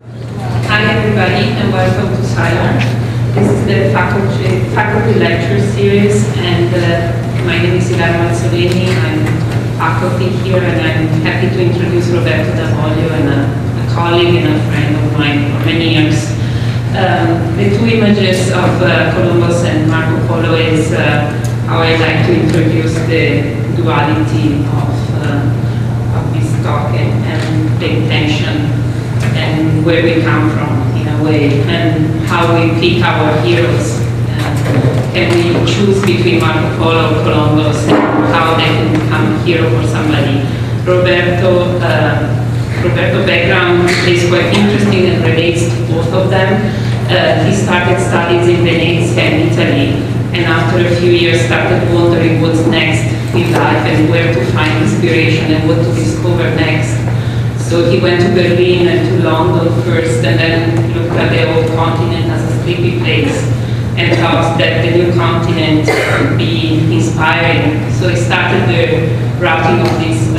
Hi everybody and welcome to SCI-Arc. This is the faculty lecture series, and my name is Mazzolini. I'm faculty here, and I'm happy to introduce Roberto Davolio, and a colleague and a friend of mine for many years. The two images of Columbus and Marco Polo is how I like to introduce the duality of this talk and the intention and where we come from, in a way, and how we pick our heroes. Can we choose between Marco Polo or Columbus, and how they can become a hero for somebody? Roberto's background is quite interesting and relates to both of them. He started studies in Venice and Italy, and after a few years started wondering what's next in life and where to find inspiration and what to discover next. So he went to Berlin and to London first, and then looked at the old continent as a sleepy place and thought that the new continent would be inspiring. So he started the routing of these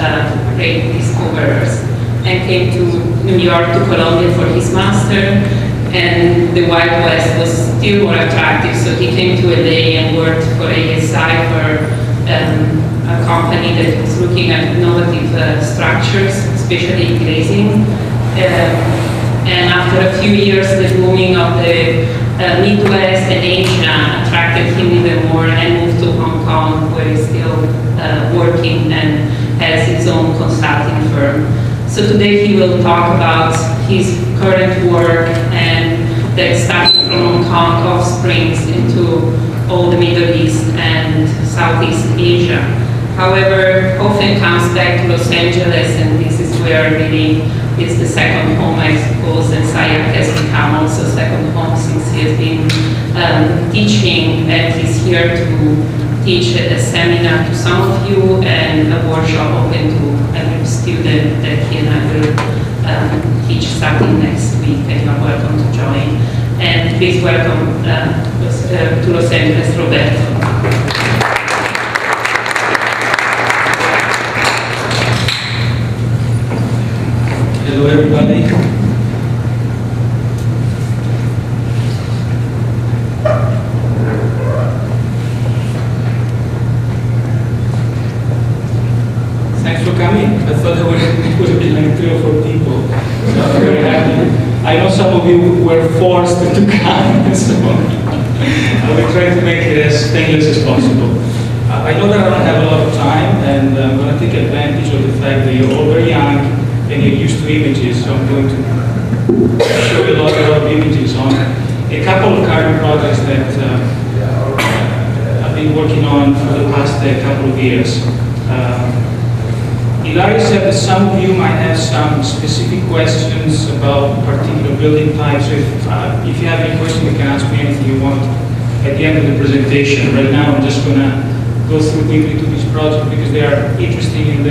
great discoverers and came to New York, to Columbia for his master, and the Wild West was still more attractive, so he came to LA and worked for ASI, for a company that was looking at innovative structures, especially glazing. And after a few years, the booming of the Midwest and Asia attracted him even more, and moved to Hong Kong, where he's still working and has his own consulting firm. So today he will talk about his current work, and that starting from Hong Kong, offsprings into all the Middle East and Southeast Asia. However, often comes back to Los Angeles, and this is where really is the second home, I suppose, and SCI-Arc has become also second home since he has been teaching, and he's here to teach a seminar to some of you and a workshop open to every student that he and I will teach starting next week, and you're welcome to join. And please welcome to Los Angeles, Roberto. Hello everybody. Thanks for coming. I thought it would be like 3 or 4 people, so I'm very happy. I know some of you were forced to come, so I will try to make it as painless as possible. I know that I don't have a lot of time, and I'm going to take advantage of the fact that you're all very young and you're used to images, so I'm going to show you a lot of images on a couple of current projects that I've been working on for the past couple of years. Ilaria said that some of you might have some specific questions about particular building types. So if you have any questions, you can ask me anything you want at the end of the presentation. Right now, I'm just going to go through quickly to this project because they are interesting in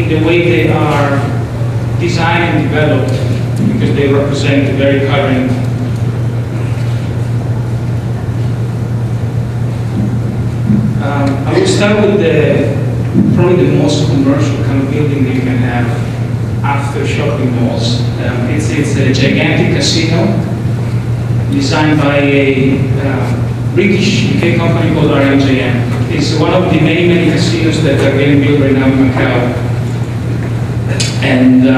the way they are designed and developed, because they represent a very current I will start with probably the most commercial kind of building that you can have after shopping malls. It's a gigantic casino designed by a British UK company called RMJM. It's one of the many casinos that are getting built right now in Macau. And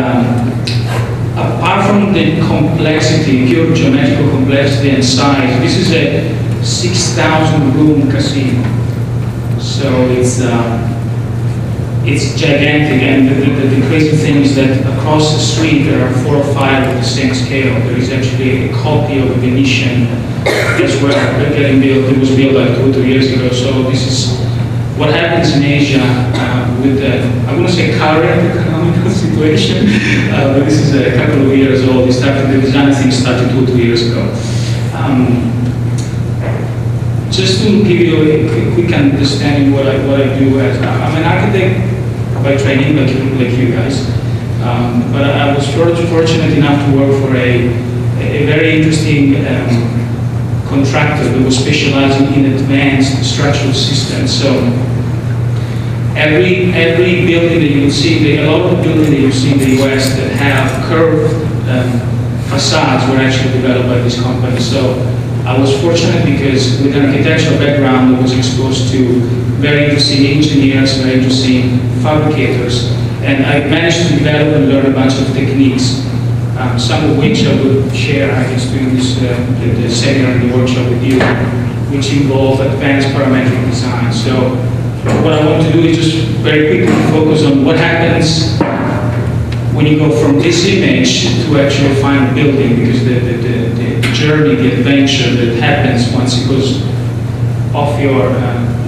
apart from the complexity, pure geometrical complexity and size, this is a 6,000 room casino. So it's gigantic, and the crazy thing is that across the street there are 4 or 5 of the same scale. There is actually a copy of a Venetian as well that getting built. It was built like 2 or 3 years ago. So this is what happens in Asia with the, I wouldn't say current economical situation, but this is a couple of years old. The design thing started 2 or 3 years ago. Just to give you a quick understanding what I do as I'm an architect by training, like you guys, but I was fortunate enough to work for a very interesting contractor that was specializing in advanced structural systems. So every building that you will see, a lot of the buildings that you see in the US that have curved facades were actually developed by this company. So I was fortunate because with an architectural background, I was exposed to very interesting engineers, very interesting fabricators, and I managed to develop and learn a bunch of techniques, some of which I will share, I guess, during this the seminar and the workshop with you, which involve advanced parametric design. So what I want to do is just very quickly focus on what happens when you go from this image to actually find a building, because the journey, the adventure that happens once it goes off your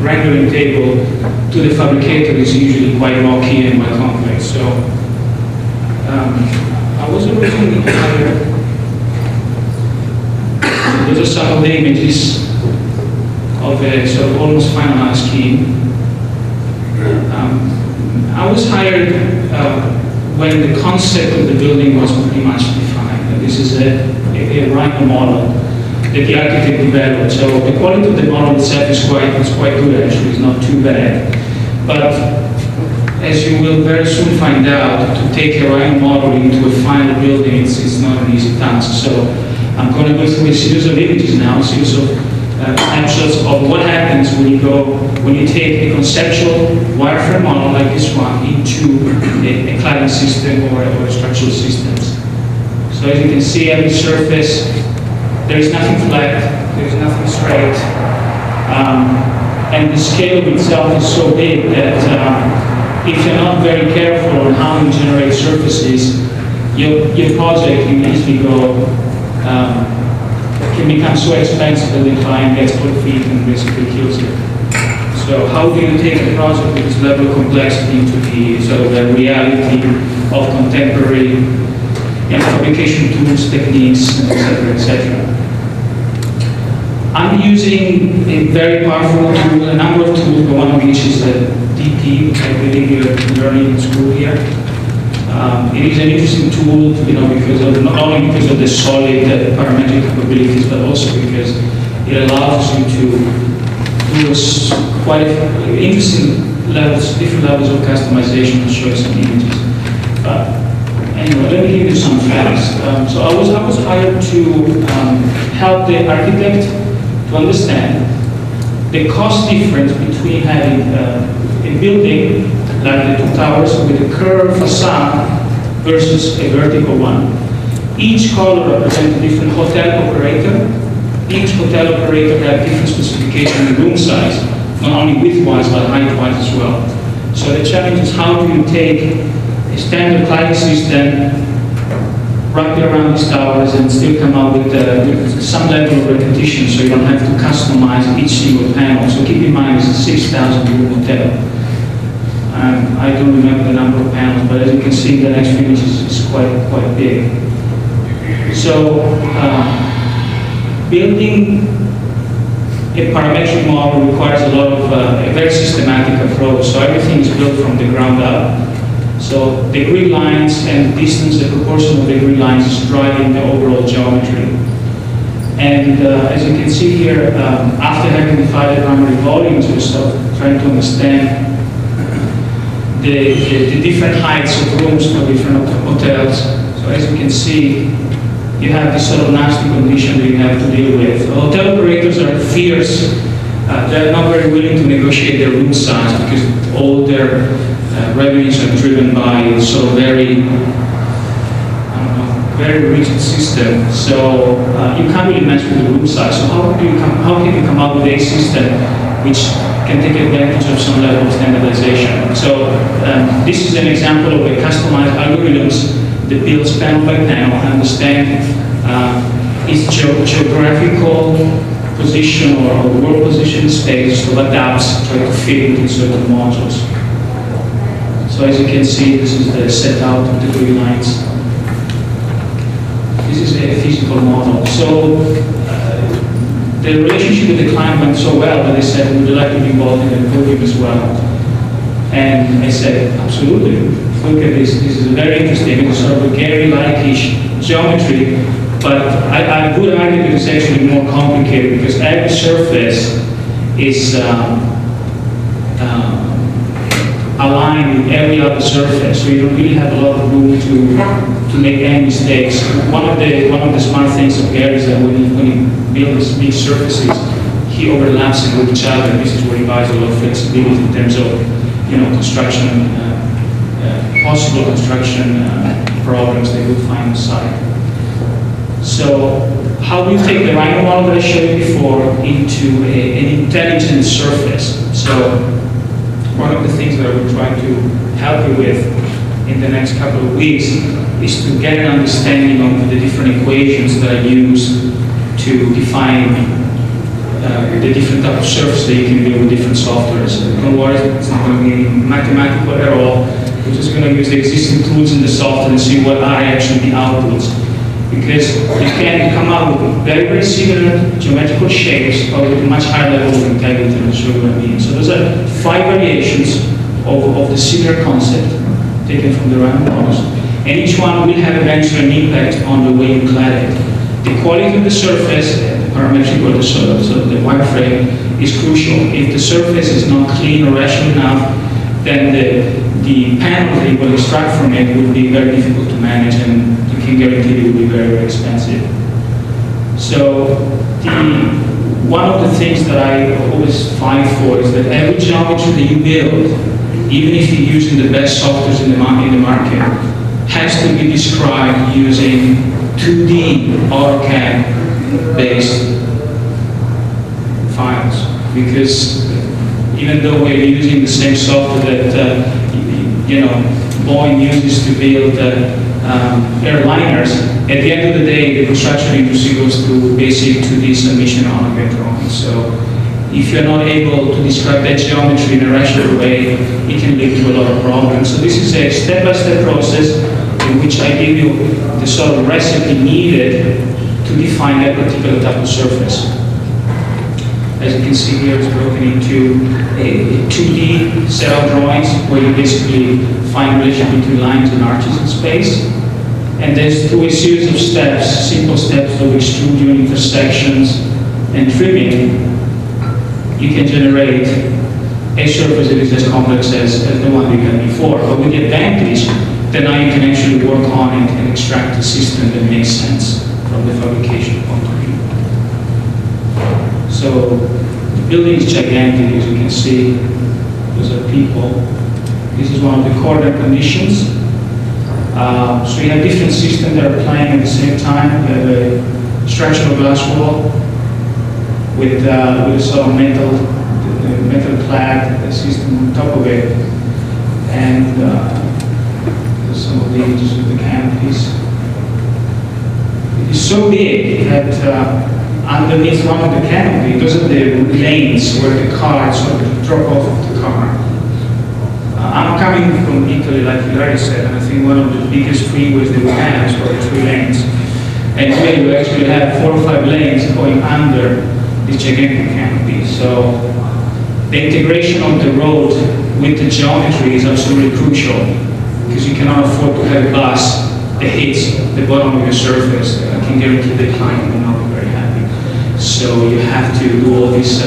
rendering table to the fabricator is usually quite rocky and quite complex. So I was originally hired. Those are some of the images of a sort of almost finalized scheme. I was hired when the concept of the building was pretty much defined. This is a Rhino model that the architect developed. So the quality of the model itself is quite good actually, it's not too bad. But as you will very soon find out, to take a Rhino model into a final building, it's not an easy task. So I'm going to go through a series of images now, a series of snapshots of what happens when you take a conceptual wireframe model like this one into a cladding system or a structural systems. So as you can see, every surface, there is nothing flat, there is nothing straight, and the scale of itself is so big that if you're not very careful on how you generate surfaces, your project can easily go can become so expensive that the client gets cold feet and basically kills it. So how do you take a project with this level of complexity into the sort of the reality of contemporary fabrication tools, techniques, etc., etc. I'm using a very powerful tool, a number of tools, but one of which is the DP, which I believe you're learning in school here. It is an interesting tool, because not only because of the solid parametric capabilities, but also because it allows you to do quite interesting levels, different levels of customization. I'll show you some images. But anyway, let me give you some facts. So I was hired to help the architect to understand the cost difference between having a building like the two towers with a curved facade versus a vertical one. Each color represents a different hotel operator. Each hotel operator has different specification in room size, not only width-wise but height-wise as well. So the challenge is how do you take a standard cladding system, wrap it around these towers, and still come up with some level of repetition, so you don't have to customize each single panel. So keep in mind it's a 6,000 room hotel. I don't remember the number of panels, but as you can see, the next image is quite big. So building a parametric model requires a lot of a very systematic approach. So everything is built from the ground up. So the grid lines and the distance, the proportion of the grid lines is driving the overall geometry. And as you can see here, after having defined the primary volumes, we start trying to understand the different heights of rooms for different hotels. So as you can see, you have this sort of nasty condition that you have to deal with. Hotel operators are fierce. They're not very willing to negotiate their room size because all their revenues are driven by sort of very rigid system. So you can't really mess with the room size. So how can you come up with a system which can take advantage of some level of standardization? So this is an example of a customized algorithms that builds panel by panel, understand its geographical position or world position in space, so adapts, try to fit into certain modules. So as you can see, this is the set out of the grid lines. This is a physical model. So the relationship with the client went so well that they said, would you like to be involved in the podium as well? And I said, absolutely. Look at this. This is very interesting. It's sort of a Gary-like-ish geometry, but I would argue that it's actually more complicated because every surface is aligned with every other surface, so you don't really have a lot of room to make any mistakes. One of the smart things of Gary is that when he builds big surfaces, he overlaps it with each other. This is where he buys a lot of flexibility in terms of, construction, possible construction problems they will find on site. So, how do you take the Rhino model that I showed you before into an intelligent surface? So, one of the things that I will try to help you with in the next couple of weeks is to get an understanding of the different equations that I use to define the different type of surface that you can build with different softwares. Don't worry, it's not going to be mathematical at all. We're just going to use the existing tools in the software and see what are actually the outputs. Because you can come up with very, very similar geometrical shapes, but with a much higher level of integrity, and I'll show you what I mean. So those are 5 variations of the similar concept taken from the random models. And each one will have eventually an impact on the way you clad it. The quality of the surface, the parametric or the wireframe, is crucial. If the surface is not clean or rational enough, then the panel that you will extract from it will be very difficult to manage, and you can guarantee it will be very, very expensive. So one of the things that I always fight for is that every geometry that you build, even if you're using the best softwares in the market, has to be described using 2D AutoCAD-based files. Because even though we're using the same software that Boeing uses to build airliners, at the end of the day, the construction industry goes through basic 2D submission AutoCAD drawings. So if you're not able to describe that geometry in a rational way, it can lead to a lot of problems. So this is a step-by-step process in which I give you the sort of recipe needed to define that particular type of surface. As you can see here, it's broken into a 2D set of drawings where you basically find relation between lines and arches in space. And then through a series of steps, simple steps of extrusion, intersections, and trimming, you can generate a surface that is as complex as the one we had before. But with the advantage that now you can actually work on it and extract a system that makes sense from the fabrication point of view. So the building is gigantic, as you can see. Those are people. This is one of the corner conditions. So you have different systems that are playing at the same time. You have a structural glass wall with a sort of metal clad system on top of it. And there's some of the images of the canopies. It is so big that underneath one of the canopy, those are the lanes where the cars sort of drop off of the car. I'm coming from Italy, like Larry said, and I think one of the biggest freeways that we have is probably 3 lanes. And today we actually have 4 or 5 lanes going under this gigantic canopy. So the integration of the road with the geometry is absolutely crucial, because you cannot afford to have a bus that hits the bottom of your surface. I can guarantee the client will not be very happy. So you have to do all these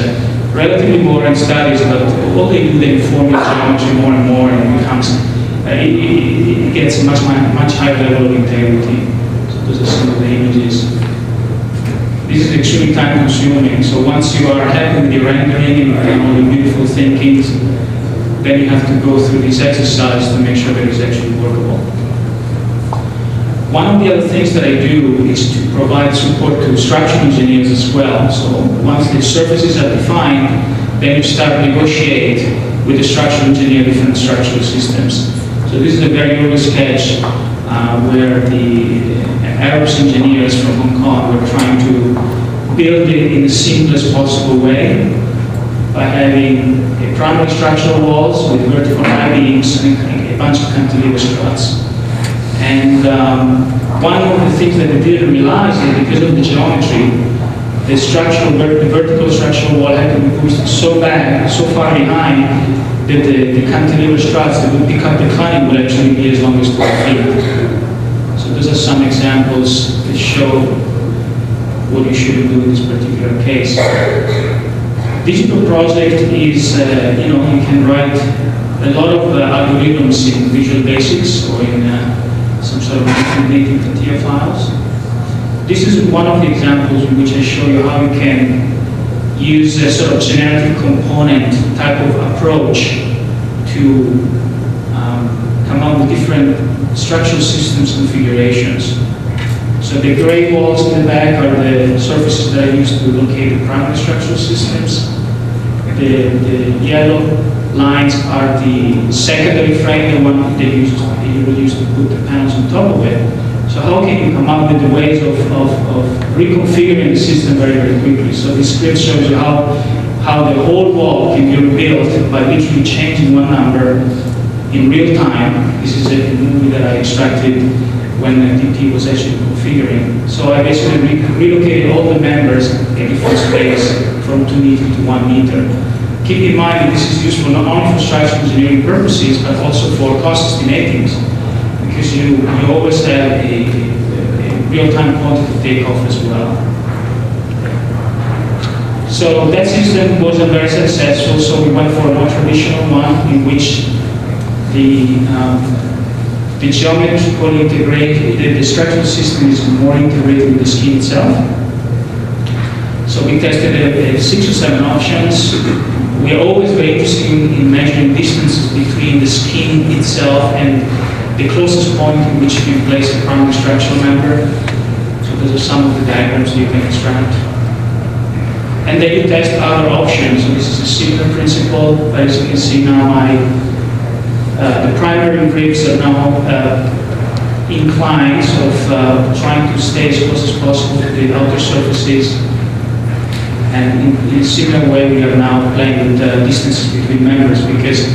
relatively boring studies, but all they do, they inform your geometry more and more, and it becomes, it gets a much higher level of integrity. So those are some of the images. This is extremely time consuming, so once you are happy with the rendering and all the beautiful thinkings, then you have to go through this exercise to make sure that it's actually workable. One of the other things that I do is to provide support to structural engineers as well. So once the surfaces are defined, then you start to negotiate with the structural engineer different structural systems. So this is a very early sketch where the Arabs engineers from Hong Kong were trying to build it in the simplest possible way by having a primary structural walls with vertical high beams and a bunch of cantilever struts. And one of the things that they didn't realize is because of the geometry, the vertical structural wall had to be pushed so back, so far behind, that the cantilever struts that would pick up the cladding would actually be as long as 12 feet. So those are some examples that show what you should do in this particular case. Digital project is, you can write a lot of algorithms in Visual Basics or in some sort of native CATIA files. This is one of the examples in which I show you how you can use a sort of generative component type of approach to come up with different structural systems configurations. So the gray walls in the back are the surfaces that I use to locate the primary structural systems. The yellow lines are the secondary frame, the one that you will use to put the panels on top of it. So how can you come up with the ways of reconfiguring the system very, very quickly? So this script shows you how the whole wall can be rebuilt by literally changing one number in real time. This is a movie that I extracted when the DT was actually configuring. So I basically relocated all the members in different space from 2 meters to 1 meter. Keep in mind that this is useful not only for structural engineering purposes, but also for cost estimating, because you always have a real-time quantity takeoff as well. So that system wasn't very successful, so we went for a more traditional one in which the geometrical integrated, the structural system is more integrated with the skin itself. So we tested 6 or 7 options. We are always very interested in measuring distances between the skin itself and the closest point in which you can place the primary structural member. So those are some of the diagrams you can extract. And then you test other options. So this is a similar principle, but as you can see now, the primary ribs are now inclined, so trying to stay as close as possible to the outer surfaces. And in a similar way, we are now playing with distances between members, because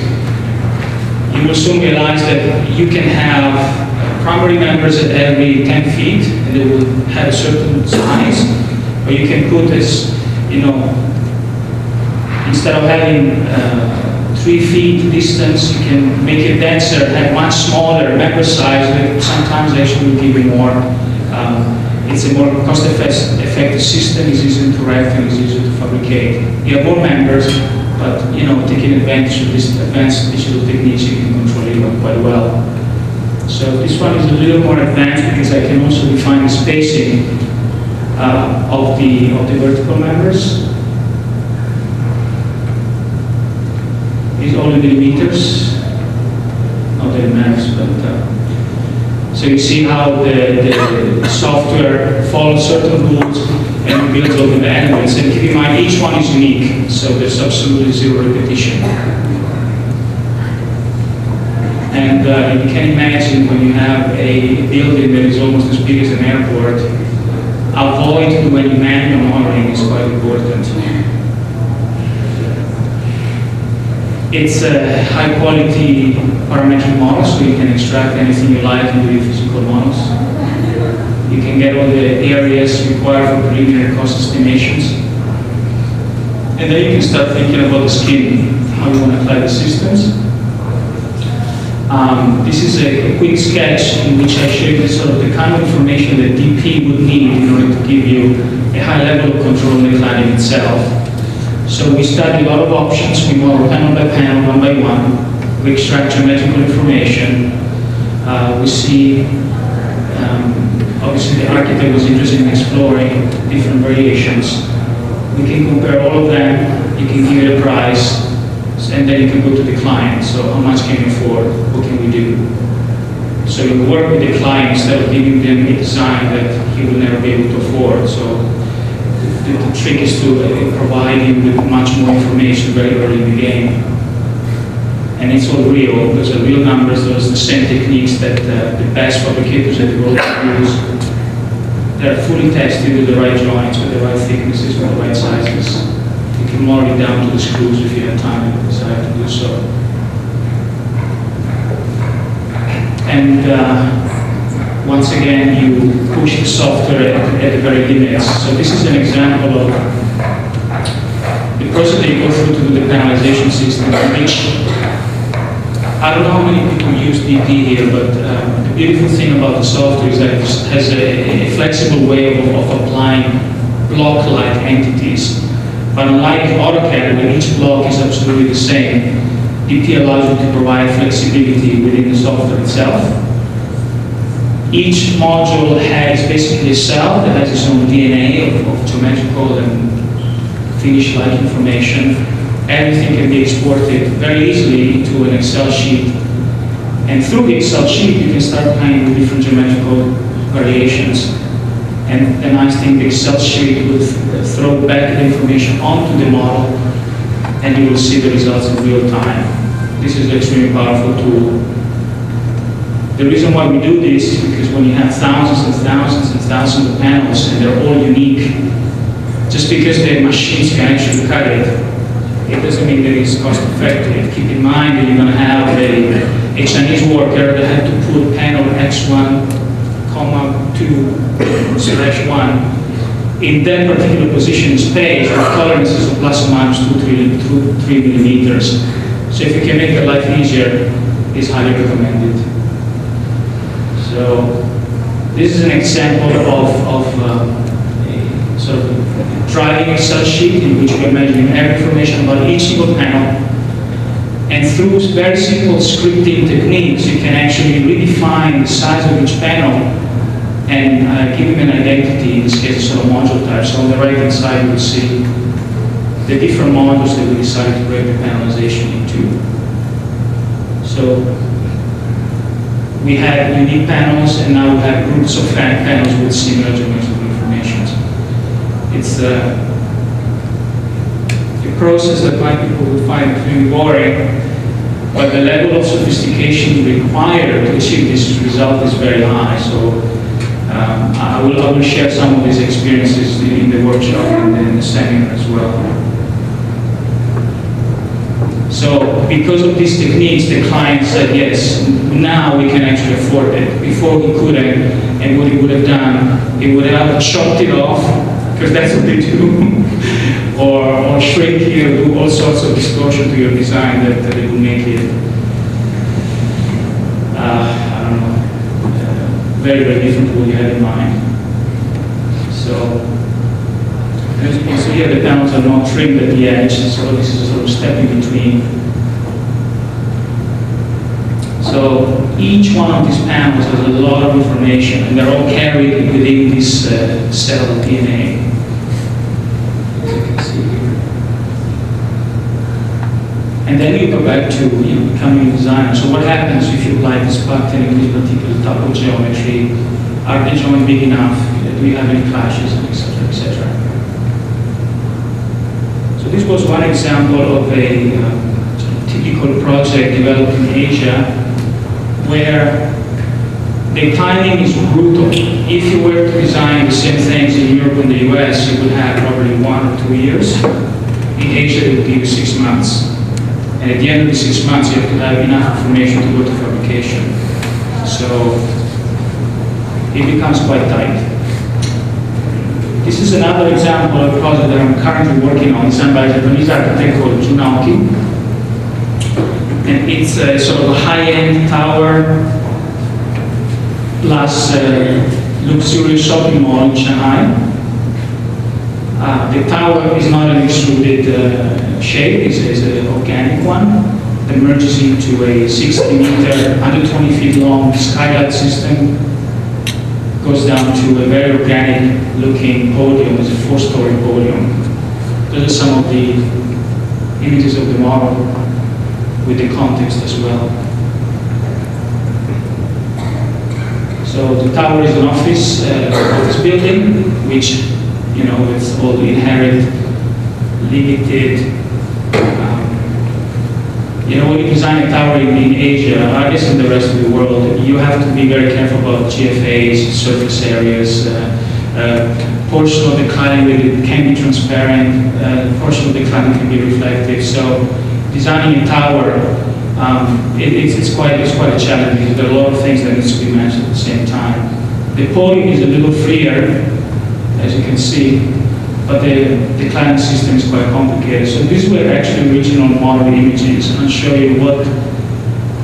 you will soon realize that you can have primary members at every 10 feet, and they will have a certain size, or you can put this, instead of having 3 feet distance, you can make it denser, have much smaller member size, that sometimes actually will give you more. It's a more cost-effective system, it's easier to write and it's easier to fabricate. You have more members, but taking advantage of these advanced digital techniques, you can control it quite well. So this one is a little more advanced because I can also define the spacing of the vertical members. These all in millimeters, not the mass, but so you see how the software follows certain rules and builds all the elements. And keep in mind, each one is unique, so there's absolutely 0 repetition. And you can imagine when you have a building that is almost as big as an airport, avoid doing manual modeling is quite important. It's a high-quality parametric model, so you can extract anything you like into your physical models. You can get all the areas required for preliminary cost estimations. And then you can start thinking about the skin, how you want to apply the systems. This is a quick sketch in which I show you sort of the kind of information that DP would need in order to give you a high level of control in the cladding itself. So we study a lot of options. We model panel by panel, one by one. We extract geometrical information. We see, obviously the architect was interested in exploring different variations. We can compare all of them. You can give it a price, and then you can go to the client. So how much can you afford? What can we do? So you work with the client instead of giving them a design that he will never be able to afford. So the trick is to provide him with much more information very early in the game. And it's all real. Those are real numbers. Those are the same techniques that the best fabricators at the world use. They're fully tested with the right joints, with the right thicknesses, with the right sizes. You can model it down to the screws if you have time and decide to do so. And once again, you push the software at the very limits. So this is an example of the process that you go through to do the panelization system, which I don't know how many people use DP here, but the beautiful thing about the software is that it has a flexible way of applying block-like entities. But unlike AutoCAD, where each block is absolutely the same, DP allows you to provide flexibility within the software itself. Each module has basically a cell that has its own DNA of geometrical and finish-like information. Everything can be exported very easily into an Excel sheet. And through the Excel sheet, you can start playing with different geometrical variations. And the nice thing, the Excel sheet will throw back the information onto the model, and you will see the results in real time. This is an extremely powerful tool. The reason why we do this is because when you have thousands and thousands and thousands of panels and they're all unique, just because the machines can actually cut it, it doesn't mean that it's cost effective. Keep in mind that you're going to have a Chinese worker that had to put panel X1, 2/1 in that particular position in space with tolerances of plus or minus 3 millimeters. So if you can make their life easier, it's highly recommended. So this is an example of a sort of driving Excel sheet in which we are measuring every information about each single panel. And through very simple scripting techniques, you can actually redefine the size of each panel and give them an identity, in this case, a sort of module type. So on the right-hand side, you will see the different modules that we decided to break the panelization into. So we had unique panels, and now we have groups of panels with similar geometrical information. It's a process that many people would find extremely boring, but the level of sophistication required to achieve this result is very high. So I will share some of these experiences in the workshop and in the seminar as well. So because of these techniques, the client said, yes, now we can actually afford it. Before he couldn't, and what he would have done, he would have chopped it off, because that's what they do, or shrink it, or do all sorts of distortion to your design that it would make it, I don't know, very, very different to what you had in mind. So, as you can see here, the panels are not trimmed at the edge, so this is a sort of step in between. So each one of these panels has a lot of information, and they're all carried within this cell DNA. As you can see here. And then you go back to becoming a designer. So what happens if you apply this pattern in this particular type of geometry? Are the joints big enough? Do you have any clashes, etc., etc.? So this was one example of a typical project developed in Asia, where the timing is brutal. If you were to design the same things in Europe and the US, you would have probably 1 or 2 years. In Asia, it would give you 6 months. And at the end of the 6 months, you have to have enough information to go to fabrication. So it becomes quite tight. This is another example of a project that I'm currently working on, designed by a Japanese architect called Junaoki. And it's a sort of a high-end tower plus luxurious shopping mall in Shanghai. The tower is not an extruded shape, it's an organic one that merges into a 60-meter, 120 feet long skylight system. Goes down to a very organic looking podium. It's a 4-story podium. Those are some of the images of the model with the context as well. So the tower is an office building, which, with all the inherent limited, when you design a tower in Asia, I guess in the rest of the world, you have to be very careful about GFAs, surface areas, portion of the cladding can be transparent, portion of the cladding can be reflective. So designing a tower, it's quite a challenge because there are a lot of things that need to be managed at the same time. The podium is a little freer, as you can see, but the cladding system is quite complicated. So these were actually original model images, and I'll show you what,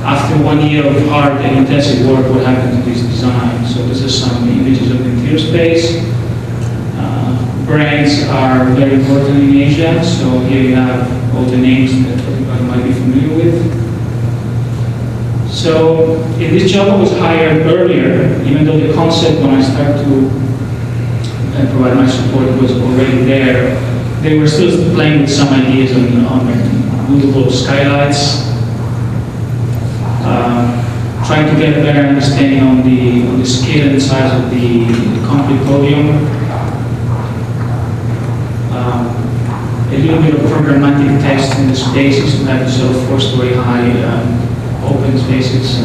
after 1 year of hard and intensive work, what happened to this design. So this is some images of the interior space. Brands are very important in Asia, so here you have all the names that everybody might be familiar with. So in this job I was hired earlier, even though the concept when I started to provide my support was already there. They were still playing with some ideas on movable skylights, trying to get a better understanding on the scale and size of the concrete podium. A little bit of programmatic text in the spaces to have sort of 4-story high open spaces.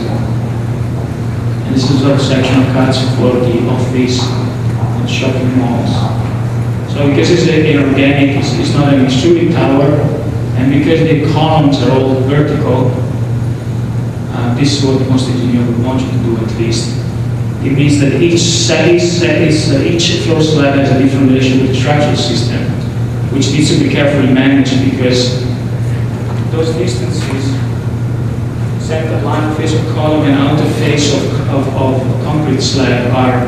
And this is a section of cuts for the office and shopping malls. So because it's an organic, it's not an extruded tower, and because the columns are all vertical, this is what most engineers would want you to do at least. It means that each floor slab has a different relation with the structural system, which needs to be carefully managed because those distances, center line face of column and outer face of concrete slab are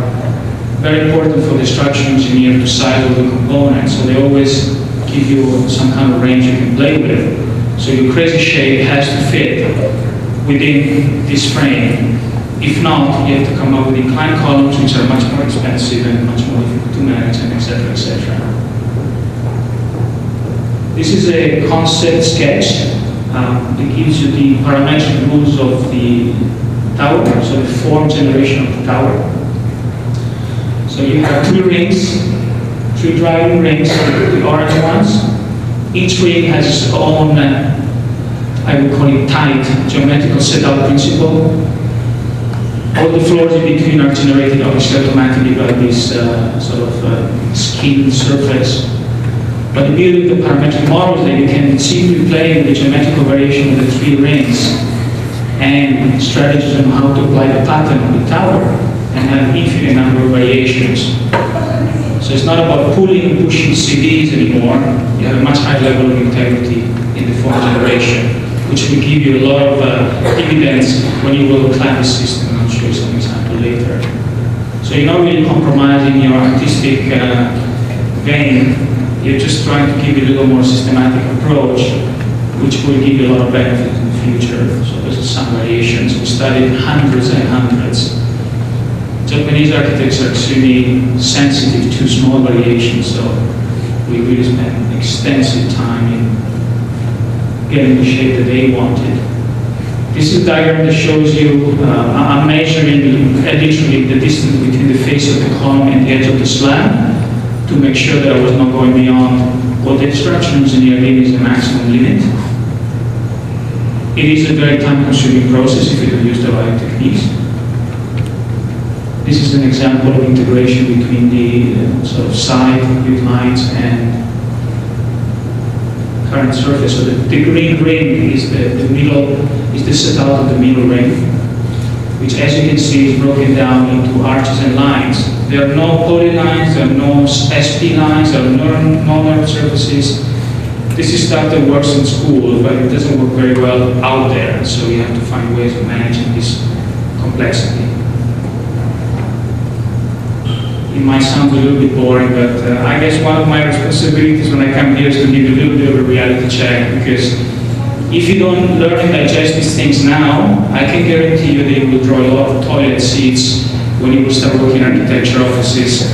very important for the structural engineer to size all the components. So they always give you some kind of range you can play with. So your crazy shape has to fit within this frame. If not, you have to come up with inclined columns, which are much more expensive and much more difficult to manage, and etc., etc. This is a concept sketch that gives you the parametric rules of the tower, so the form generation of the tower. So you have 3 rings, 3 driving rings, the orange ones. Each ring has its own, I would call it tight, geometrical setup principle. All the floors in between are generated obviously automatically by this sort of skin surface. But the beauty of the parametric model is that you can simply play with the geometrical variation of the 3 rings and strategies on how to apply the pattern on the tower and have infinite number of variations. So it's not about pulling and pushing CDs anymore. You have a much higher level of integrity in the form generation, which will give you a lot of dividends when you will clad the system. I'll show you some example later. So you're not really compromising your artistic vein. You're just trying to give it a little more systematic approach, which will give you a lot of benefit in the future. So there's some variations. We studied hundreds and hundreds. Japanese architects are extremely sensitive to small variations, so we really spent extensive time in getting the shape that they wanted. This is a diagram that shows you, I'm measuring literally the distance between the face of the column and the edge of the slab to make sure that I was not going beyond what the structural engineer gave is the maximum limit. It is a very time-consuming process if you don't use the right techniques. This is an example of integration between the sort of side view lines and current surface. So the green ring is the middle, is the setup of the middle ring, which as you can see is broken down into arches and lines. There are no polylines, there are no SP lines, there are no normal surfaces. This is stuff that works in school, but it doesn't work very well out there, so you have to find ways of managing this complexity. It might sound a little bit boring, but I guess one of my responsibilities when I come here is to give you a little bit of a reality check, because if you don't learn and digest these things now, I can guarantee you that you will draw a lot of toilet seats when you will start working in architecture offices.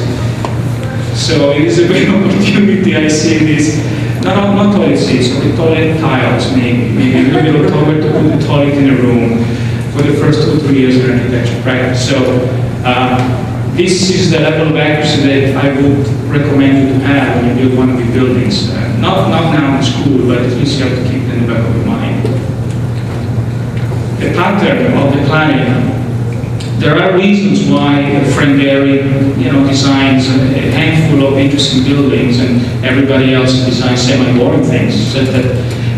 So it is a great opportunity, I see this. Not toilet seats, but the toilet tiles, maybe a little bit of toilet to put the toilet in a room for the first 2 or 3 years of architecture practice. So this is the level of accuracy that I would recommend you to have when you build one of your buildings. Not now in school, but at least you have to keep it in the back of your mind. The pattern of the planning. There are reasons why Frank Gehry, designs a handful of interesting buildings and everybody else designs semi-boring things. So that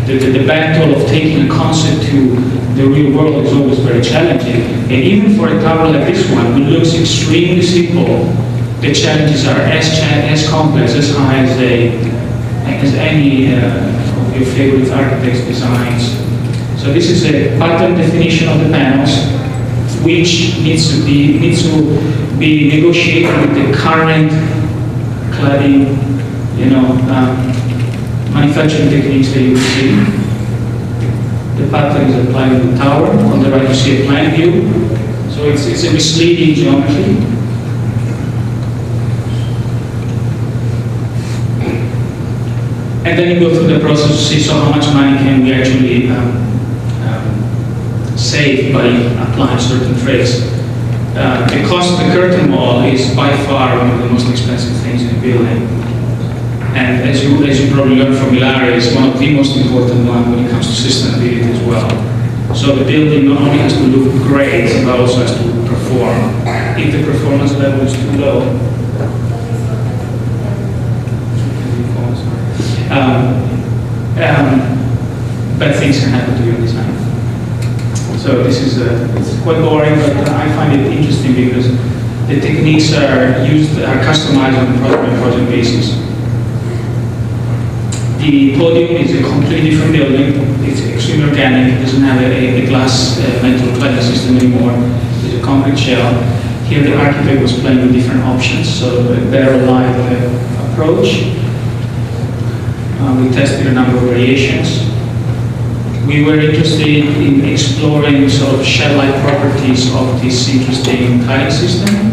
the battle of taking a concept to the real world is always very challenging. And even for a tower like this one, which looks extremely simple, the challenges are as complex, as high as any of your favorite architects' designs. So this is a pattern definition of the panels, which needs to be negotiated with the current cladding, manufacturing techniques that you see. The pattern is applied on the tower. On the right you see a plan view. So it's a misleading geometry. And then you go through the process to see so how much money can we actually save by applying certain tricks. The cost of the curtain wall is by far one of the most expensive things in a building. And as you probably learned from Ilaria, it's one of the most important ones when it comes to sustainability as well. So the building not only has to look great, but also has to perform. If the performance level is too low, bad things can happen to your design. So this is it's quite boring, but I find it interesting because the techniques are customized on a project basis. The podium is a completely different building. It's extremely organic. It doesn't have a glass metal cladding system anymore. It's a concrete shell. Here the architect was playing with different options, so a better light approach. We tested a number of variations. We were interested in exploring sort of shell-like properties of this interesting cladding system,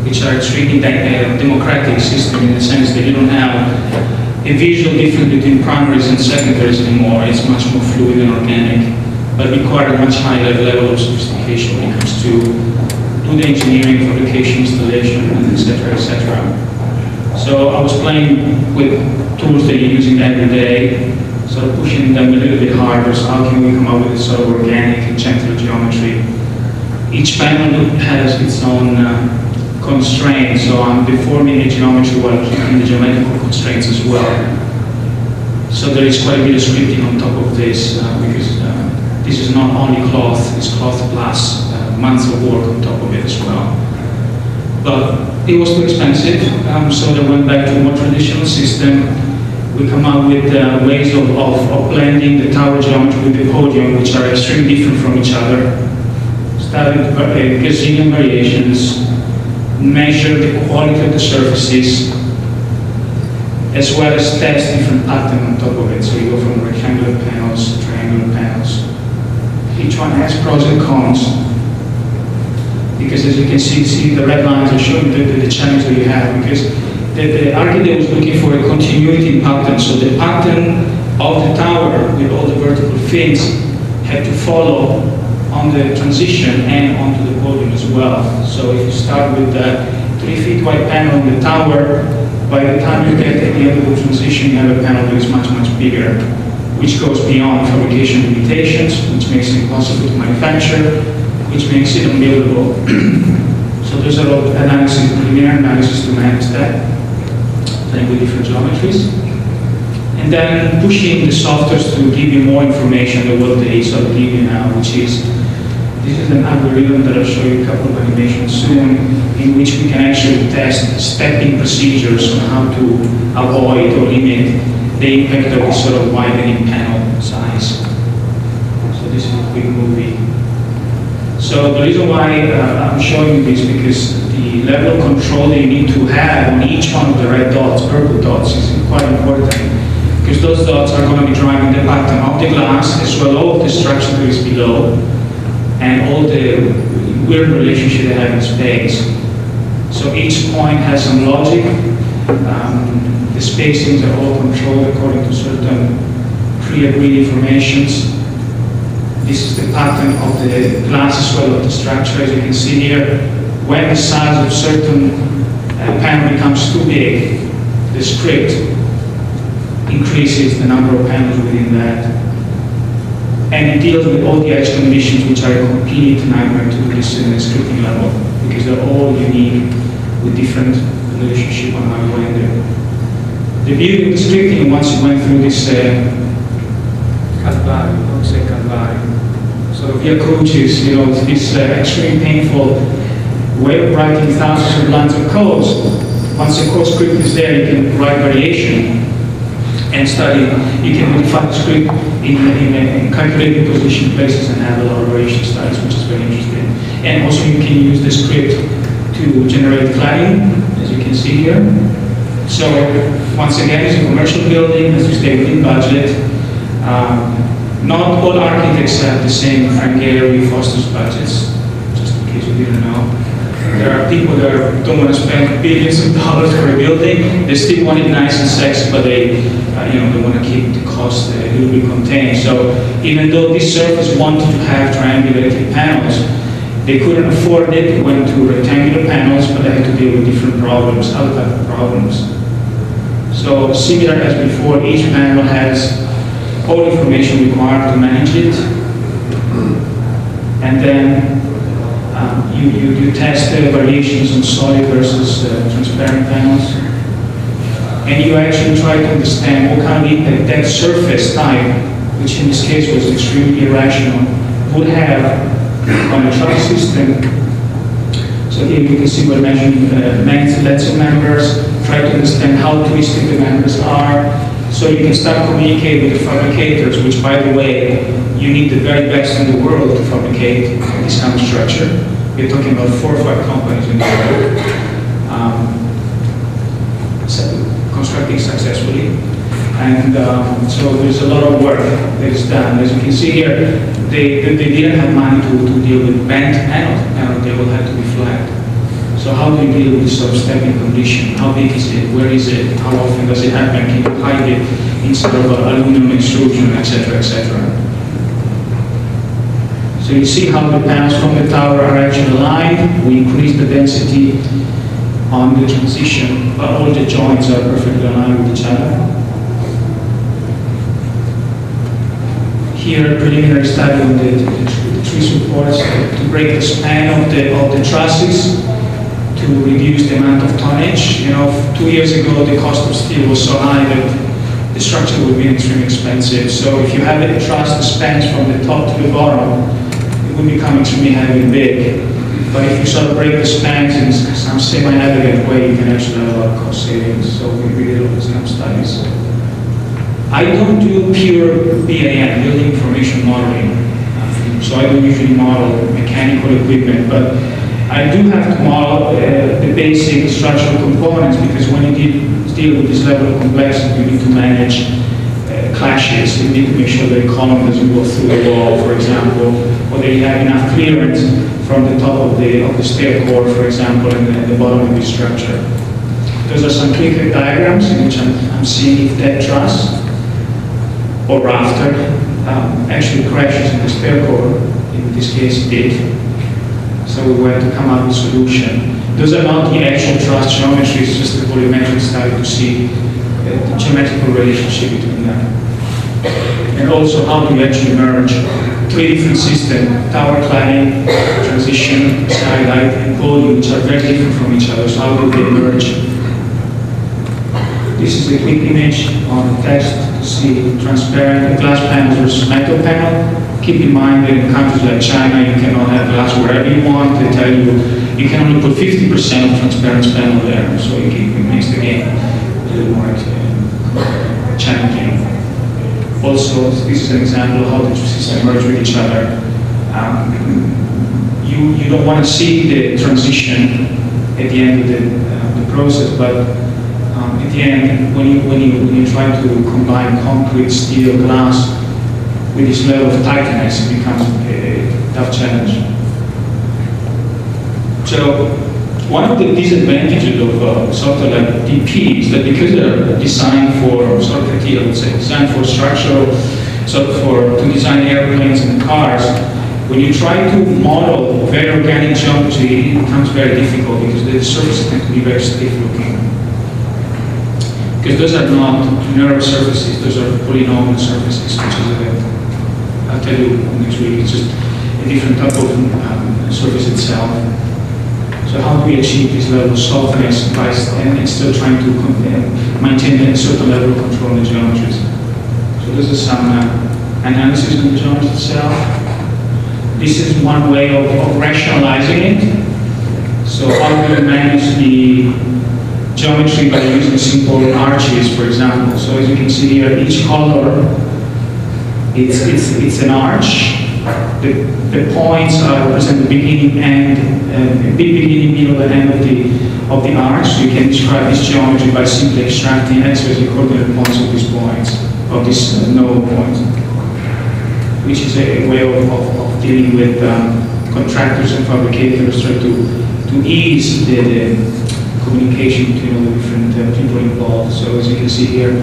which are extremely democratic system in the sense that you don't have a visual difference between primaries and secondaries anymore. It's much more fluid and organic, but require a much higher level of sophistication when it comes to do the engineering, fabrication, installation, and etc., etc. So I was playing with tools that you're using every day, sort of pushing them a little bit harder. So how can we come up with a sort of organic and gentle geometry? Each panel has its own constraints, so I'm deforming the geometry while keeping the geometrical constraints as well. So there is quite a bit of scripting on top of this because this is not only cloth, it's cloth plus months of work on top of it as well. But it was too expensive, so they went back to a more traditional system. We come up with ways of blending the tower geometry with the podium, which are extremely different from each other. Started a gazillion variations, measure the quality of the surfaces, as well as test different patterns on top of it. So you go from rectangular panels to triangular panels. Each one has pros and cons, because as you can see the red lines are showing the challenge that you have, because the architect was looking for a continuity in pattern. So the pattern of the tower with all the vertical fins had to follow on the transition and onto the podium as well. So if you start with a 3 feet wide panel on the tower, by the time you get at the end of the transition, you have a panel that is much, much bigger, which goes beyond fabrication limitations, which makes it impossible to manufacture, which makes it unbuildable. So there's a lot of analysis, preliminary analysis to manage that, playing with different geometries. And then pushing the softwares to give you more information than what they sort of give you now, which is, this is an algorithm that I'll show you a couple of animations soon, in which we can actually test stepping procedures on how to avoid or limit the impact of this sort of widening panel size. So this is a quick movie. So the reason why I'm showing you this, because the level of control that you need to have on each one of the red dots, purple dots, is quite important. Because those dots are going to be driving the pattern of the glass, as well all of the structure that is below, and all the weird relationship they have in space. So each point has some logic. The spacings are all controlled according to certain pre-agreed informations. This is the pattern of the glass as well of the structure. As you can see here, when the size of certain panel becomes too big, the script increases the number of panels within that. And it deals with all the edge conditions, which are a complete nightmare to do this in a scripting level, because they're all unique with different relationship on how you go in there. The beauty of the scripting, once you went through this calvario, I would say calvario, sort of via crucis, you know, this extremely painful way of writing thousands of lines of code. Once the code script is there, you can write variation and study. You can modify the script in calculated position places and have a lot of variation studies, which is very interesting. And also you can use the script to generate cladding, as you can see here. So once again, it's a commercial building, as you stay within budget. Not all architects have the same Frank Gehry Foster's budgets, just in case you didn't know. There are people that don't want to spend billions of dollars for a building. They still want it nice and sexy, but they want to keep the cost a little bit contained. So even though this surface wanted to have triangulated panels, they couldn't afford it. They went to rectangular panels, but they had to deal with different problems, other type of problems. So similar as before, each panel has all information required to manage it, and then you test the variations on solid versus transparent panels, and you actually try to understand what kind of impact that surface type, which in this case was extremely irrational, would have on a truss system. So here you can see we're measuring lengths of members, try to understand how twisted the members are, so you can start communicating with the fabricators, which, by the way, you need the very best in the world to fabricate this kind of structure. We're talking about 4 or 5 companies in the world constructing successfully. And so there's a lot of work that is done. As you can see here, they didn't have money to deal with bent panels. They will have to be flat. So how do you deal with this sort of stepping condition? How big is it? Where is it? How often does it happen? Can you hide it instead of aluminum extrusion, etc., etc.? So you see how the panels from the tower are actually aligned. We increase the density on the transition, but all the joints are perfectly aligned with each other. Here, a preliminary study on the tree supports to break the span of the trusses, to reduce the amount of tonnage. 2 years ago, the cost of steel was so high that the structure would be extremely expensive. So if you have a truss that spans from the top to the bottom, it would become extremely heavy and big. But if you sort of break the spans in some semi-elegant way, you can actually have a lot of cost savings. So we did all these kind of studies. I don't do pure BIM, building information modeling. So I don't usually model mechanical equipment, but I do have to model the basic structural components, because when you deal with this level of complexity, you need to manage clashes. You need to make sure that the column doesn't go through the wall, for example, or that you have enough clearance from the top of the stair core, for example, and the bottom of the structure. Those are some clicker diagrams in which I'm seeing if that truss or rafter actually crashes in the stair core. In this case, it did. So we went to come up with a solution. Those are not the actual truss geometry, it's just a volumetric study to see the geometrical relationship between them. And also how do you actually merge 3 different systems, tower cladding, transition, skylight, and volume, which are very different from each other. So how do they merge? This is a quick image on the text to see transparent glass panel versus metal panel. Keep in mind that in countries like China, you cannot have glass wherever you want. They tell you you can only put 50% of transparent panel there, so it makes the game a little more challenging. Also, this is an example of how the two systems merge with each other. You don't want to see the transition at the end of the process, but at the end, when you try to combine concrete, steel, glass with this level of tightness, it becomes a tough challenge. So one of the disadvantages of software like DP is that because they're designed for, I would say, designed for structural, to design airplanes and cars, when you try to model very organic geometry, it becomes very difficult because the surfaces tend to be very stiff looking. Because those are not nerve surfaces, those are polynomial surfaces, which is I'll tell you next week, it's just a different type of surface itself. So how do we achieve this level of softness and still trying to maintain a certain level of control in the geometries? So this is some analysis of the geometry itself. This is one way of rationalizing it. So how do we manage the geometry by using simple arches, for example? So as you can see here, each color, it's an arch. The points represent the beginning and beginning, middle, and end of the arch. So you can describe this geometry by simply extracting x as the coordinate points of these points, of these node points. which is a way of dealing with contractors and fabricators, try to ease the communication between all the different people involved. So as you can see here,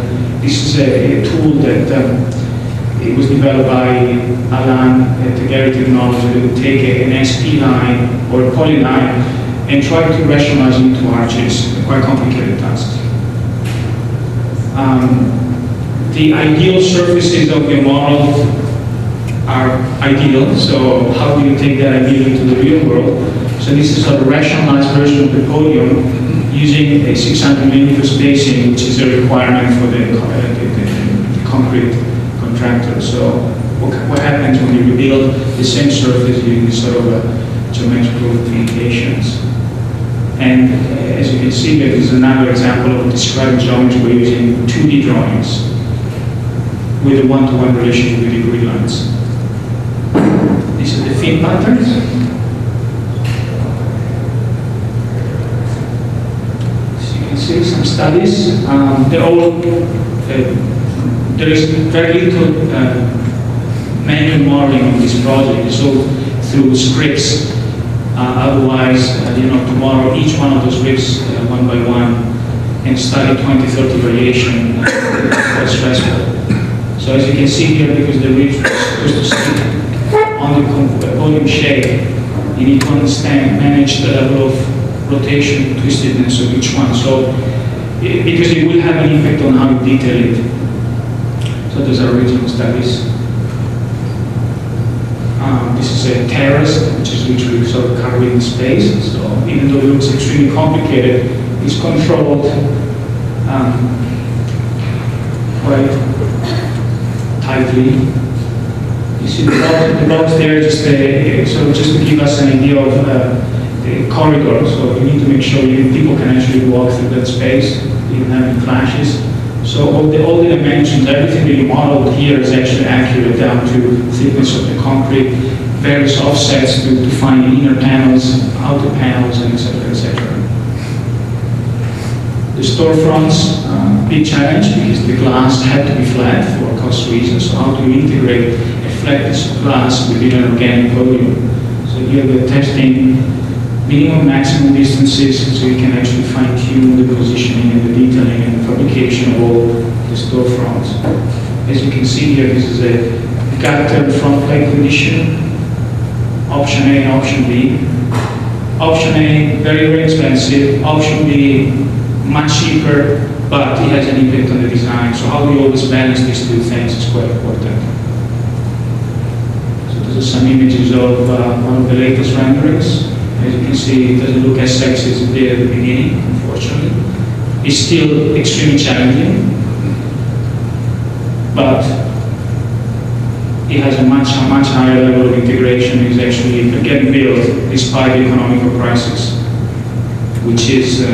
this is a tool that it was developed by Alan at Gary Technology that would take an SP line or a polyline and try to rationalize it into arches, a quite complicated task. The ideal surfaces of your model are ideal, so how do you take that ideal into the real world? So this is a rationalized version of the podium using a 600mm spacing, which is a requirement for the concrete contractor. So what happens when you rebuild the same surface using sort of geometrical limitations? And as you can see, there is another example of describing geometry by using 2D drawings with a one-to-one relation with degree lines. These are the fin patterns. As you can see, some studies. They're all, there is very little manual modeling of this project. It's all through scripts. Otherwise, tomorrow each one of those scripts, one by one, and study 20-30 variation, quite stressful. So as you can see here, because the ridge is supposed to sit on the volume shape, you need to understand, manage the level of rotation, twistedness of each one. So, because it will have an impact on how you detail it. So those are original studies. This is a terrace, which is literally sort of covering the space. So even though it looks extremely complicated, it's controlled quite tightly. You see the blocks there, just to give us an idea of the corridor. So you need to make sure people can actually walk through that space, even having clashes. So all the dimensions, everything that you modeled here is actually accurate down to thickness of the concrete, various offsets to find inner panels, outer panels, and etc. The storefronts, big challenge because the glass had to be flat for cost reasons. So how do you integrate a flat piece of glass within an organic podium? So here we're testing minimum maximum distances so you can actually fine-tune the positioning and the detailing and the fabrication of all the storefronts. As you can see here, this is a gutter front plate condition. Option A and option B. Option A, very, very expensive. Option B, much cheaper, but it has an impact on the design. So how do you always balance these two things is quite important. So these are some images of one of the latest renderings. As you can see, it doesn't look as sexy as it did at the beginning, unfortunately. It's still extremely challenging, but it has a much higher level of integration. It's actually getting built despite the economical crisis, which is a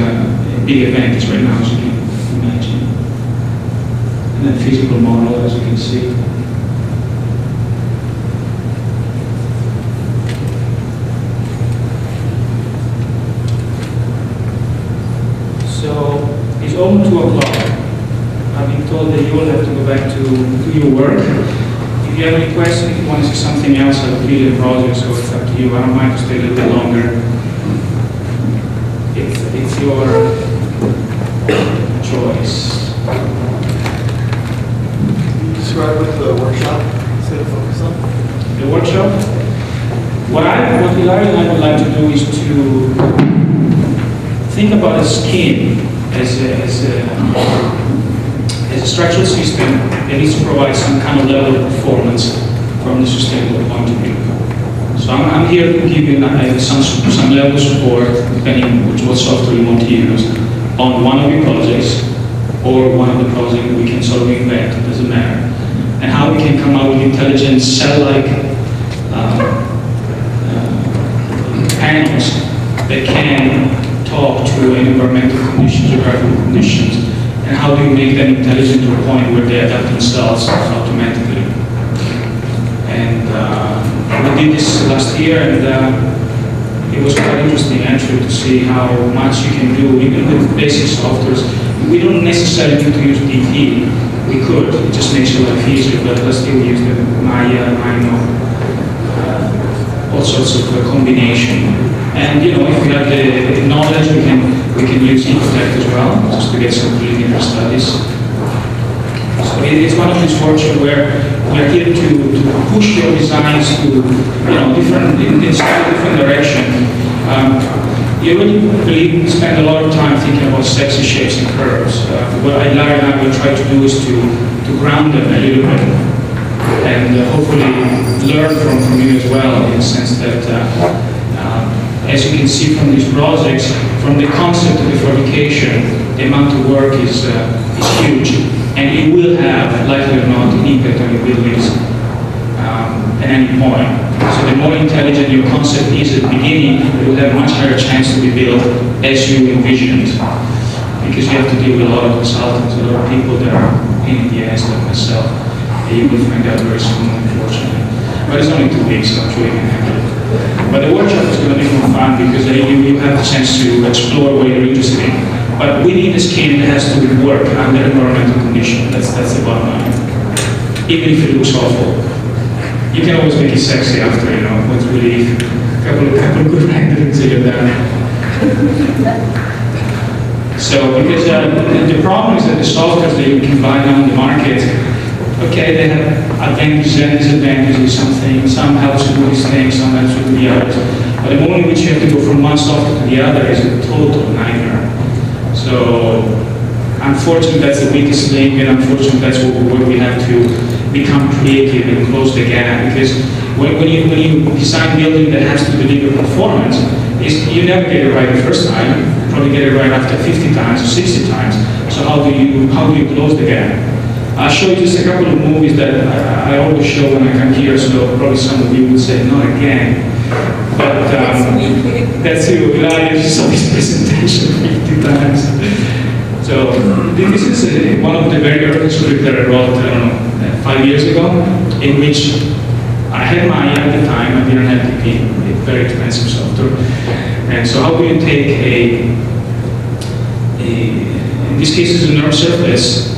big advantage right now, as you can imagine. And then physical model, as you can see. So it's almost 2 o'clock. I've been told that you all have to go back to do your work. If you have any questions, if you want to see something else, I'll clear the project, so it's up to you. I don't mind to stay a little bit longer. It's your choice. Describe what the workshop is going to focus on. The workshop? What Ilaria and I would like to do is to think about a skin as a structural system that needs to provide some kind of level of performance from the sustainable point of view. So I'm here to give you some level of support, depending on what software you want to use, on one of your projects or one of the projects that we can sort of invent, it doesn't matter. And how we can come up with intelligent cell-like panels that can talk to environmental conditions or graphical conditions, and how do you make them intelligent to a point where they adapt themselves automatically. And we did this last year, and it was quite interesting actually to see how much you can do even with basic softwares. We don't necessarily need to use DT. We could, it just makes your life easier, but let's still use the Maya, Rhino, all sorts of combination. And if we have the knowledge, we can use Ecotect as well, just to get some preliminary studies. So it's one of these fortunes where we are here to push your designs to different direction. You really spend a lot of time thinking about sexy shapes and curves. What Larry and I will try to do is to ground them a little bit and hopefully learn from you as well, in the sense that as you can see from these projects, from the concept to the fabrication, the amount of work is huge, and it will have, likely or not, an impact on your buildings at any point. So the more intelligent your concept is at the beginning, it will have a much higher chance to be built as you envisioned, because you have to deal with a lot of consultants, a lot of people that are in the ass like myself. And you will find out very soon, unfortunately. But it's only 2 weeks, so I'm sure you can handle it. But the workshop is going to be more fun because you have the chance to explore what you're interested in. But we need a skin that has to work under environmental conditions. That's the bottom line. Even if it looks awful. You can always make it sexy after, once we leave. A couple of good renderings and you're done. So, because the problem is that the softwares that you can buy now on the market, okay, they have advantages and disadvantages, some helps you do this thing, some helps you do the others. But the moment in which you have to go from one software to the other is a total nightmare. So, unfortunately, that's the weakest link, and unfortunately, that's where we have to become creative and close the gap. Because when you design building that has to deliver performance, you never get it right the first time. You probably get it right after 50 times or 60 times. So how do you close the gap? I'll show you just a couple of movies that I always show when I come here. So probably some of you would say, not again. But that's you. I saw this presentation 50 times. So this is one of the very early scripts that I wrote, 5 years ago, in which I had Maya at the time. I didn't have PP, a very expensive software. And so how do you take in this case, is a nerve surface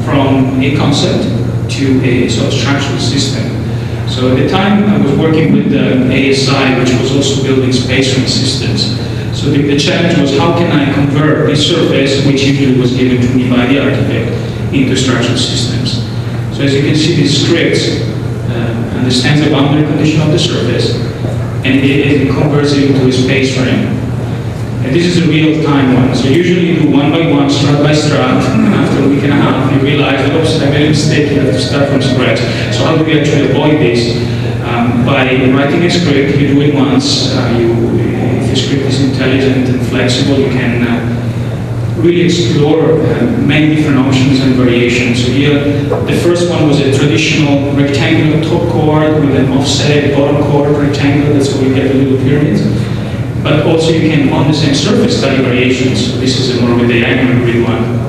from a concept to a sort of structural system. So at the time I was working with ASI, which was also building space frame systems. So the challenge was, how can I convert this surface, which usually was given to me by the architect, into structural systems. So as you can see, this script understands the boundary condition of the surface, and it converts it into a space frame. And this is a real-time one. So usually you do one by one, strut by strut, and after a week and a half, you realize, oops, I made a mistake, you have to start from scratch. So how do we actually avoid this? By writing a script, you do it once. If the script is intelligent and flexible, you can really explore many different options and variations. So here, the first one was a traditional rectangular top chord with an offset bottom chord rectangle. That's where you get the little pyramids. But also you can, on the same surface, study variations. So this is a more of a diagonal grid one.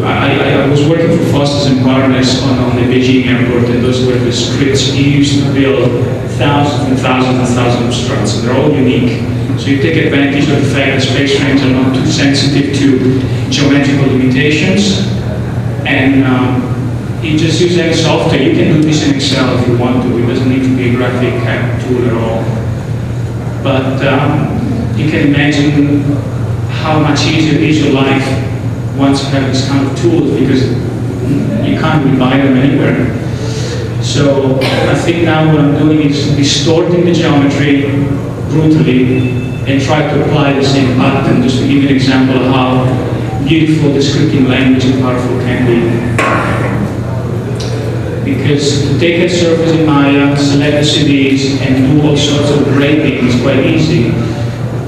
I was working for Fosters and Partners on the Beijing airport, and those were the scripts used to build thousands and thousands and thousands of struts, and they're all unique. So you take advantage of the fact that space frames are not too sensitive to geometrical limitations, and you just use any software. You can do this in Excel if you want to. It doesn't need to be a graphic tool at all. But you can imagine how much easier is your life once you have this kind of tools, because you can't really buy them anywhere. So I think now what I'm doing is distorting the geometry brutally and try to apply the same pattern, just to give you an example of how beautiful the scripting language and powerful can be. Because to take a surface in Maya, select the CDs, and do all sorts of draping is quite easy.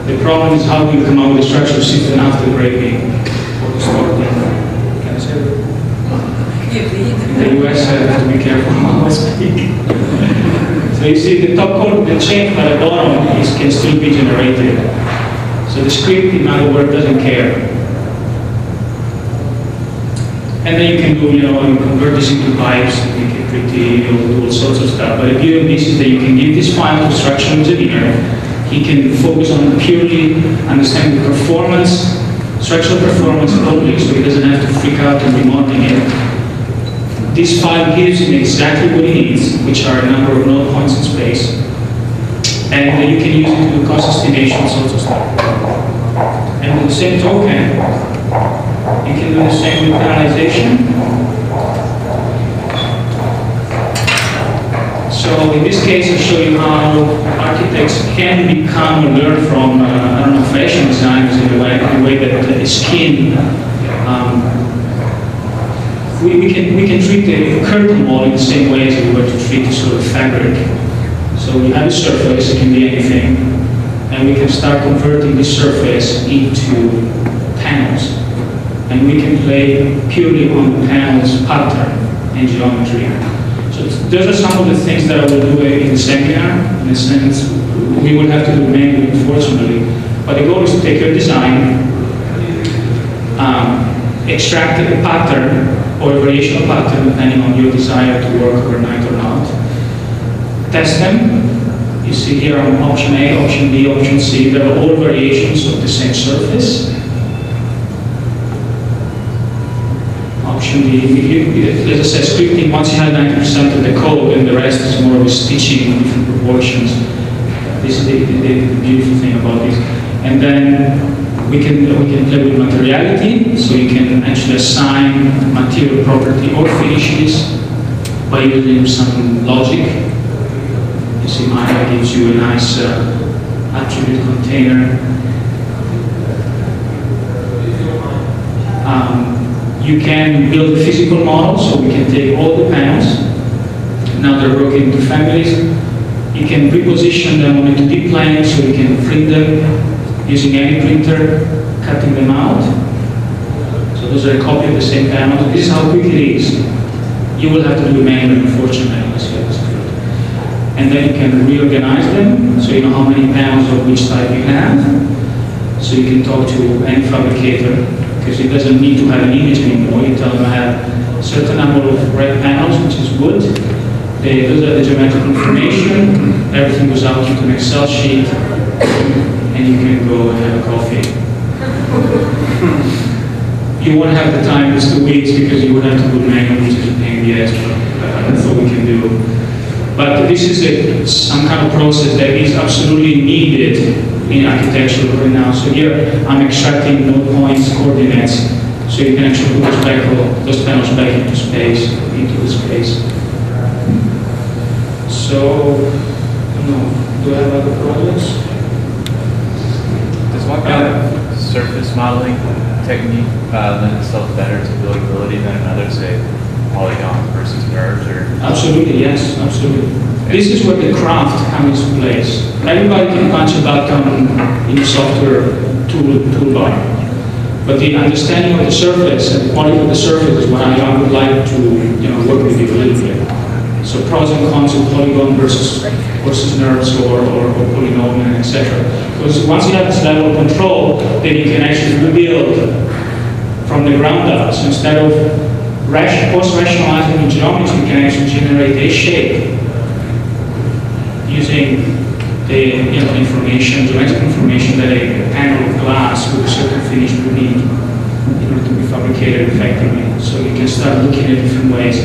The problem is how do you come up with a structural system after draping or distorting. Can I say that? In the US, I have to be careful how I speak. So you see the top chord, the chain at the bottom can still be generated. So the script, in other words, doesn't care. And then you can do, you convert this into pipes and make it pretty, do all sorts of stuff. But the beauty of this is that you can give this file to structural engineer. He can focus on purely understanding the performance. structural performance only, so he doesn't have to freak out and remodeling it. This file gives him exactly what he needs, which are a number of node points in space, and you can use it to do cost estimation, sort of stuff. And with the same token, you can do the same with analyzation. So in this case, I'll show you how architects can become or learn from, I don't know, fashion designers in a way that is keen. We can treat the curtain wall in the same way as we were to treat sort of fabric. So we have a surface, it can be anything, and we can start converting this surface into panels. And we can play purely on the panels pattern and geometry. So those are some of the things that I will do in the seminar. In a sense, we will have to do manually, unfortunately. But the goal is to take your design, extract a pattern or a variational pattern depending on your desire to work overnight or not. Test them. You see here on option A, option B, option C, there are all variations of the same surface. Option D, as I said, scripting, once you have 90% of the code and the rest is more of a stitching in different proportions. This is the beautiful thing about this. And then we can play with materiality, so you can actually assign material property or finishes by using some logic. You see, Maya gives you a nice attribute container. You can build a physical model, so we can take all the panels. Now they're broken into families. You can reposition them on a 2D plane, so you can print them using any printer, cutting them out. So those are a copy of the same panels. This is how quick it is. You will have to do it manually, unfortunately, unless you have this script. And then you can reorganize them, so you know how many panels of which type you have. So you can talk to any fabricator, because it doesn't need to have an image anymore. You tell them I have a certain number of red panels, which is wood. Those are the geometrical information. Everything goes out into an Excel sheet, and you can go and have a coffee. You won't have the time, it's 2 weeks, because you would have to do manual, which is a pain in the ass, but that's what we can do. But this is some kind of process that is absolutely needed in architecture right now. So here I'm extracting node points, coordinates, so you can actually put those panels back into space, into the space. So, do I have other projects? Does one kind of surface modeling technique lend itself better to buildability than another, say polygons versus nerves? Or Absolutely, yes, absolutely. This is where the craft comes into place. Everybody can punch a button in the software toolbar, but the understanding of the surface and the quality of the surface is what I would like to work with you a little bit. So pros and cons of polygon versus nerves or polynomial, etc. Because once you have this level of control, then you can actually rebuild from the ground up. So instead of post-rationalizing in geometry, you can actually generate a shape using the information, geometrical information that a panel of glass with a certain finish would need in order to be fabricated effectively. So you can start looking at different ways.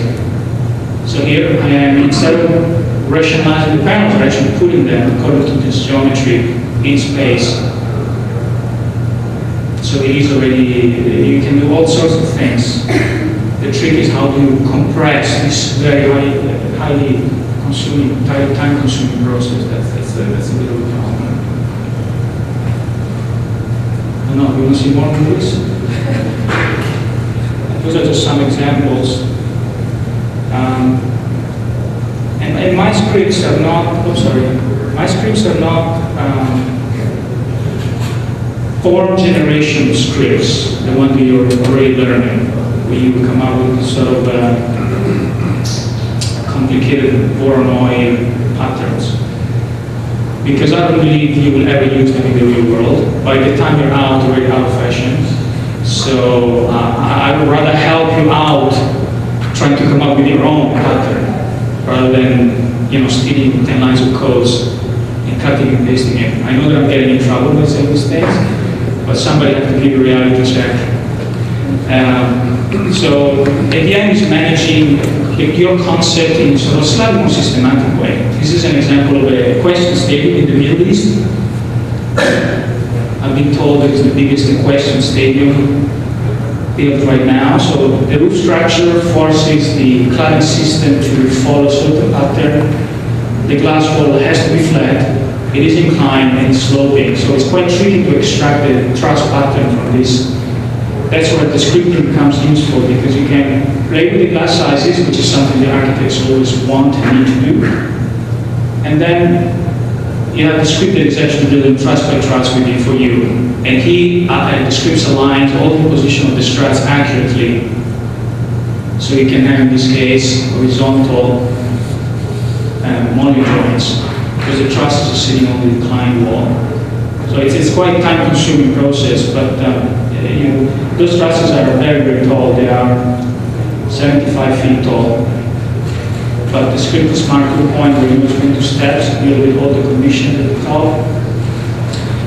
So here I am, instead of rationalizing the panels, I'm actually putting them according to this geometry in space. So it is already, you can do all sorts of things. The trick is how to compress this very highly consuming, time-consuming process. That's a bit of a problem. I don't know, you want to see more of this? Those are just some examples. And my scripts are not, form generation scripts, the one that you're already learning, where you come up with sort of complicated Voronoi patterns. Because I don't believe you will ever use them in the real world. By the time you're out, you're already out of fashion. So I would rather help you out trying to come up with your own pattern, rather than stealing 10 lines of codes and cutting and pasting it. I know that I'm getting in trouble by saying these things, but somebody has to give a reality check. So at the end is managing your concept in sort of slightly more systematic way. This is an example of a equestrian stadium in the Middle East. I've been told it's the biggest equestrian stadium built right now. So the roof structure forces the cladding system to follow a certain pattern. The glass wall has to be flat. It is inclined and sloping, so it's quite tricky to extract the truss pattern from this. That's where the scripting becomes useful, because you can play with the glass sizes, which is something the architects always want and need to do. And then you have the script that is actually building truss by truss with you for you. And the scripts aligns all the position of the struts accurately. So you can have, in this case, horizontal molding joints, because the trusses are sitting on the inclined wall. So it's quite a time-consuming process, but those trusses are very, very tall. They are 75 feet tall. But the script is marked to a point where you move into steps, deal with all the conditions at the top,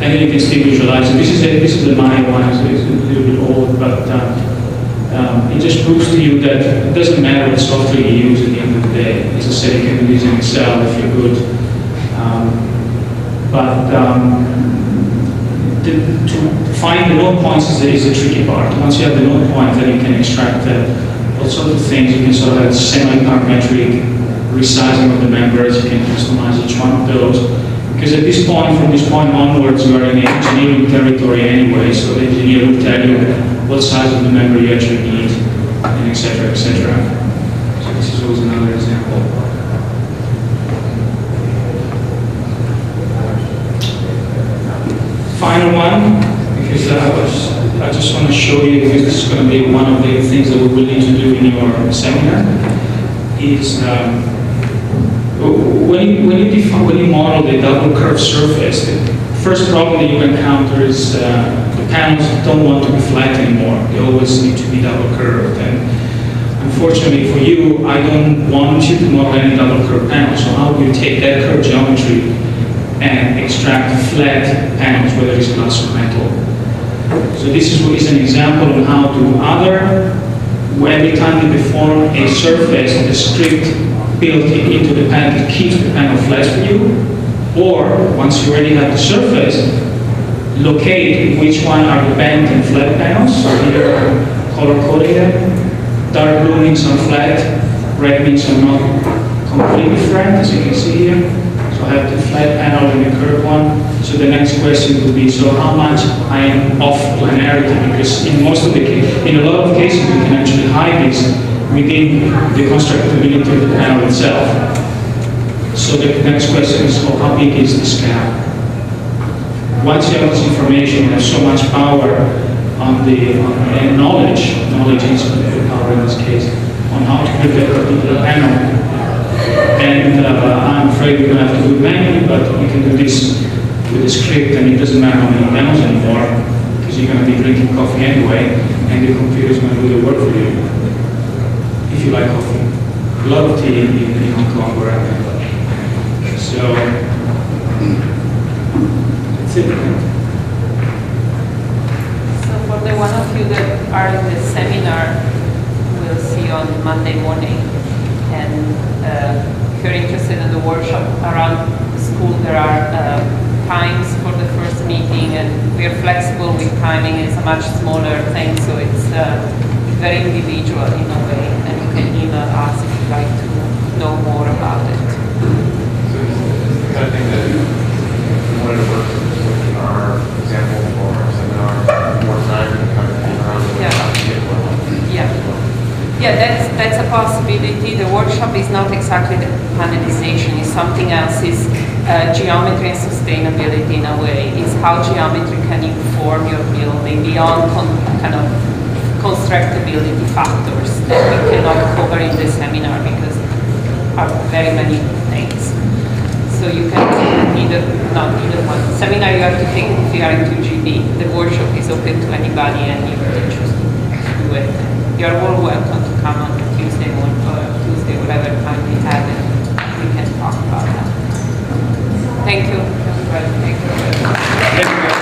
and then you can still visualize it. This is the Maya one, so it's a little bit old, but it just proves to you that it doesn't matter what software you use at the end of the day. As I said, you can do this in Excel if you're good. To find the node points is the tricky part. Once you have the node point, then you can extract all sorts of things. You can sort of have semi-parametric resizing of the members. You can customize each one of those. Because at this point, from this point onwards, you are in engineering territory anyway, so the engineer will tell you what size of the member you actually need, and etc., etc. So this is always another example. Final one, because I just want to show you, because this is going to be one of the things that we will need to do in your seminar, is when you model the double curved surface, the first problem that you encounter is the panels don't want to be flat anymore. They always need to be double curved. And unfortunately for you, I don't want you to model any double curved panels. So how do you take that curved geometry and extract flat panels, whether it's glass or metal? So this is an example of how to every time you perform a surface, the script built into the panel keeps the panel flat for you, or once you already have the surface, locate which one are the bent and flat panels. So here, color coding them. Dark blue means some flat, red means some not completely flat, as you can see here. So I have the flat panel and the curved one. So the next question would be, so how much I am off planarity? Because in a lot of cases, you can actually hide this within the constructability of the panel itself. So the next question is, how big is this gap? Once you have this information, you have so much power and knowledge is the power in this case, on how to prepare a particular panel. And I'm afraid we're going to have to do it manually, but you can do this with a script, and it doesn't matter how many panels anymore, because you're going to be drinking coffee anyway, and the computer is going to do the work for you. If you like coffee. A lot of tea in Hong Kong where I'm at. So, that's it. So for the one of you that are in the seminar, we'll see you on Monday morning. And if you're interested in the workshop around the school, there are times for the first meeting, and we're flexible with timing. It's a much smaller thing, so it's very individual in a way, and you can email us if you'd like to know more about it. So this is the kind of thing that we wanted to work with our example for our seminar more time and kind of get around to how to get well. Yeah, that's a possibility. The workshop is not exactly the panelization, it's something else. It's geometry and sustainability in a way. It's how geometry can inform your building beyond kind of constructability factors that we cannot cover in the seminar because are very many things. So you can not either one. Seminar you have to take VR in 2GB. The workshop is open to anybody and you can choose to do it. You're all welcome to come on Tuesday or Tuesday, whatever time we have, and we can talk about that. Thank you. Thank you.